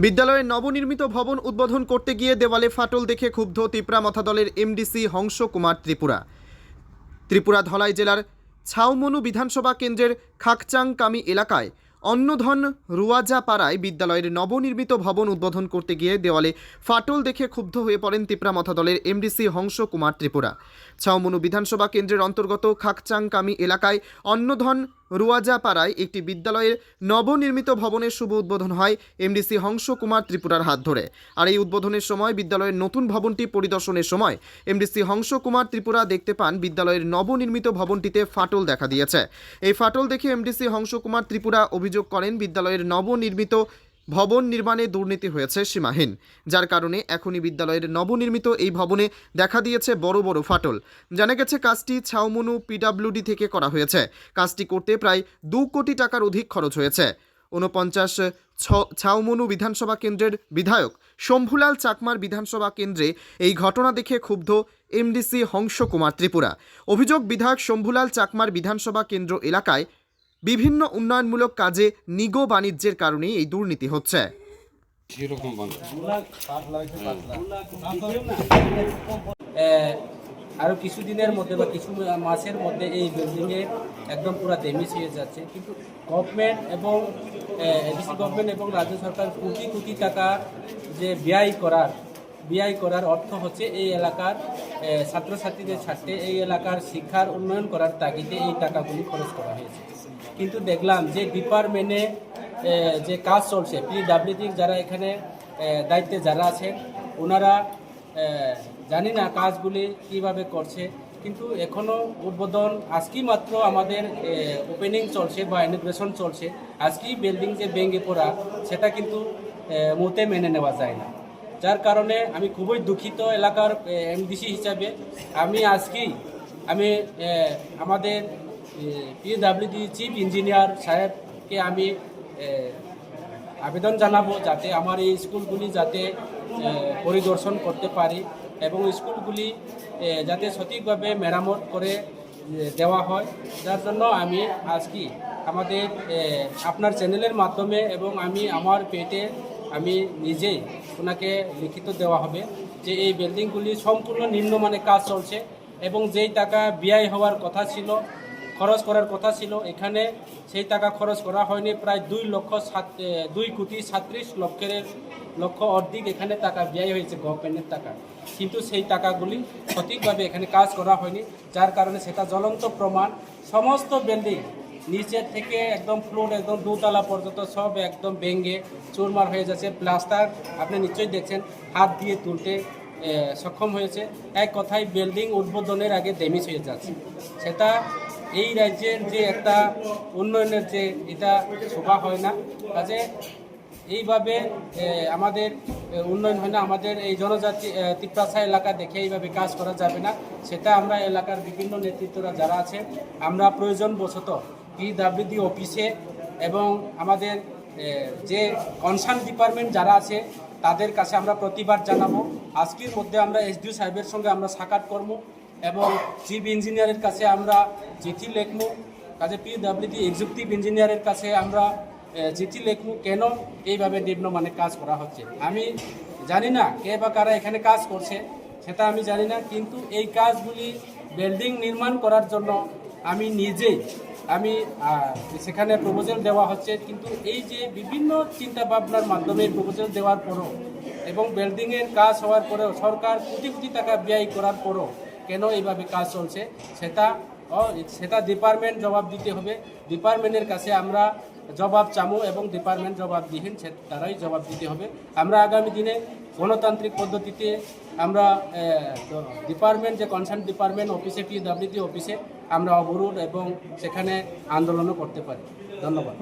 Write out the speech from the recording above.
বিদ্যালয়ের নবনির্মিত ভবন উদ্বোধন করতে গিয়ে দেওয়ালে ফাটল দেখে ক্ষুব্ধ তিপ্রামথা দলের এমডিসি হংস কুমার ত্রিপুরা ধলাই জেলার ছাউমনু বিধানসভা কেন্দ্রের খাকচাংকামি এলাকায় অন্নধন রুয়াজা পাড়ায় বিদ্যালয়ের নবনির্মিত ভবন উদ্বোধন করতে গিয়ে দেওয়ালে ফাটল দেখে ক্ষুব্ধ হয়ে পড়েন তিপ্রামথা দলের এমডিসি হংস কুমার ছাউমনু বিধানসভা কেন্দ্রের অন্তর্গত খাকচাংকামি এলাকায় অন্নধন রুয়াজা পাড়ায় একটি বিদ্যালয়ের নবনির্মিত ভবনের শুভ উদ্বোধন হয় এমডিসি হংস কুমার ত্রিপুরার হাত ধরে। আর এই উদ্বোধনের সময় বিদ্যালয়ের নতুন ভবনটি পরিদর্শনের সময় এমডিসি হংস কুমার ত্রিপুরা দেখতে পান বিদ্যালয়ের নবনির্মিত ভবনটিতে ফাটল দেখা দিয়েছে। এই ফাটল দেখে এমডিসি হংস কুমার ত্রিপুরা অভিযোগ করেন বিদ্যালয়ের নবনির্মিত ভবন নির্মাণে দুর্নীতি হয়েছে সীমাহীন, যার কারণে এখনই বিদ্যালয়ের নবনির্মিত এই ভবনে দেখা দিয়েছে বড় বড় ফাটল। জানা গেছে কাজটি ছাউমনু পিডব্লিউডি থেকে করা হয়েছে। কাজটি করতে প্রায় 2 কোটি টাকার অধিক খরচ হয়েছে। 49 ছাউমনু বিধানসভা কেন্দ্রের বিধায়ক শম্ভুলাল চাকমার বিধানসভা কেন্দ্রে এই ঘটনা দেখে ক্ষুব্ধ এমডিসি হংস কুমার ত্রিপুরা। অভিযোগ, বিধায়ক শম্ভুলাল চাকমার বিধানসভা কেন্দ্র এলাকায় বিভিন্ন উন্নয়নমূলক কাজে নিগো বাণিজ্যের কারণে এই দুর্নীতি হচ্ছে। আরও কিছুদিনের মধ্যে বা কিছু মাসের মধ্যে এই বিল্ডিংয়ে একদম পুরো ড্যামেজ হয়ে যাচ্ছে, কিন্তু গভর্নমেন্ট এবং এডিসি গভর্নমেন্ট এবং রাজ্য সরকার কোটি কোটি টাকা যে ব্যয় করার অর্থ হচ্ছে এই এলাকার ছাত্রছাত্রীদের স্বার্থে এই এলাকার শিক্ষার উন্নয়ন করার তাগিদে এই টাকাগুলি খরচ করা হয়েছে। কিন্তু দেখলাম যে ডিপার্টমেন্টে যে কাজ চলছে, পিডব্লিউডির যারা এখানে দায়িত্বে যারা আছেন ওনারা জানি না কাজগুলি কিভাবে করছে, কিন্তু এখনও উদ্বোধন আজকেই মাত্র আমাদের ওপেনিং চলছে বা ইনোগ্রেশন চলছে। আজকেই বিল্ডিং যে ভেঙে পড়া সেটা কিন্তু মোতে মেনে নেওয়া যায় না, যার কারণে আমি খুবই দুঃখিত এলাকার এমডিসি হিসাবে। আমি আমাদের পিডব্লিউডি চিফ ইঞ্জিনিয়ার সাহেবকে আমি আবেদন জানাবো যাতে আমার এই স্কুলগুলি যাতে পরিদর্শন করতে পারি এবং স্কুলগুলি যাতে সঠিকভাবে মেরামত করে দেওয়া হয়। যার জন্য আমি আজকে আমাদের আপনার চ্যানেলের মাধ্যমে এবং আমি আমার পেটে আমি নিজেই ওনাকে লিখিত দেওয়া হবে যে এই বিল্ডিংগুলি সম্পূর্ণ নিম্নমানের কাজ চলছে এবং যেই টাকা ব্যয় হওয়ার কথা ছিল, খরচ করার কথা ছিল, এখানে সেই টাকা খরচ করা হয়নি। প্রায় 2,37,00,000 অর্ধেক এখানে টাকা ব্যয় হয়েছে গভর্নমেন্টের টাকা, কিন্তু সেই টাকাগুলি সঠিকভাবে এখানে কাজ করা হয়নি, যার কারণে সেটা জ্বলন্ত প্রমাণ। সমস্ত বিল্ডিং নিচের থেকে একদম ফ্লোর একদম 2 তলা পর্যন্ত সব একদম ভেঙে চুরমার হয়ে যাচ্ছে। প্লাস্টার আপনি নিশ্চয়ই দেখছেন হাত দিয়ে তুলতে সক্ষম হয়েছে। এক কথায় বিল্ডিং উদ্বোধনের আগে ড্যামেজ হয়ে যাচ্ছে। সেটা এই রাজ্যের যে একটা উন্নয়নের যে এটা শোভা হয় না, কাজে এইভাবে আমাদের উন্নয়ন হয় না। আমাদের এই জনজাতি তিপ্রাসা এলাকা দেখে এইভাবে কাজ করা যাবে না। সেটা আমরা এলাকার বিভিন্ন নেতৃত্বরা যারা আছে আমরা প্রয়োজনবশত পিডব্লিউডি অফিসে এবং আমাদের যে কনসার্ন ডিপার্টমেন্ট যারা আছে তাদের কাছে আমরা প্রতিবাদ জানাবো। আজকের মধ্যে আমরা এসডিও সাহেবের সঙ্গে আমরা সাক্ষাৎ করবো এবং চিফ ইঞ্জিনিয়ারের কাছে আমরা চিঠি লিখবো। কাজে পিডব্লিউডি এক্সিকিউটিভ ইঞ্জিনিয়ারের কাছে আমরা চিঠি লিখবো কেন এইভাবে নিম্নমানের কাজ করা হচ্ছে। আমি জানি না কে বা কারা এখানে কাজ করছে, সেটা আমি জানি না, কিন্তু এই কাজগুলি বিল্ডিং নির্মাণ করার জন্য আমি নিজেই সেখানে প্রপোজাল দেওয়া হচ্ছে, কিন্তু এই যে বিভিন্ন চিন্তা ভাবনার মাধ্যমে প্রপোজাল দেওয়ার পরও এবং বিল্ডিংয়ের কাজ হওয়ার পরেও সরকার কোটি কোটি টাকা ব্যয় করার পরও কেন এইভাবে কাজ চলছে সেটা ডিপার্টমেন্ট জবাব দিতে হবে। ডিপার্টমেন্টের কাছে আমরা জবাব চামু এবং ডিপার্টমেন্ট জবাবদিহীন তারাই জবাব দিতে হবে। আমরা আগামী দিনে গণতান্ত্রিক পদ্ধতিতে আমরা ডিপার্টমেন্ট যে কনসার্ন ডিপার্টমেন্ট অফিসে পিডব্লিউডি অফিসে আমরা অবরোধ এবং সেখানে আন্দোলনও করতে পারি। ধন্যবাদ।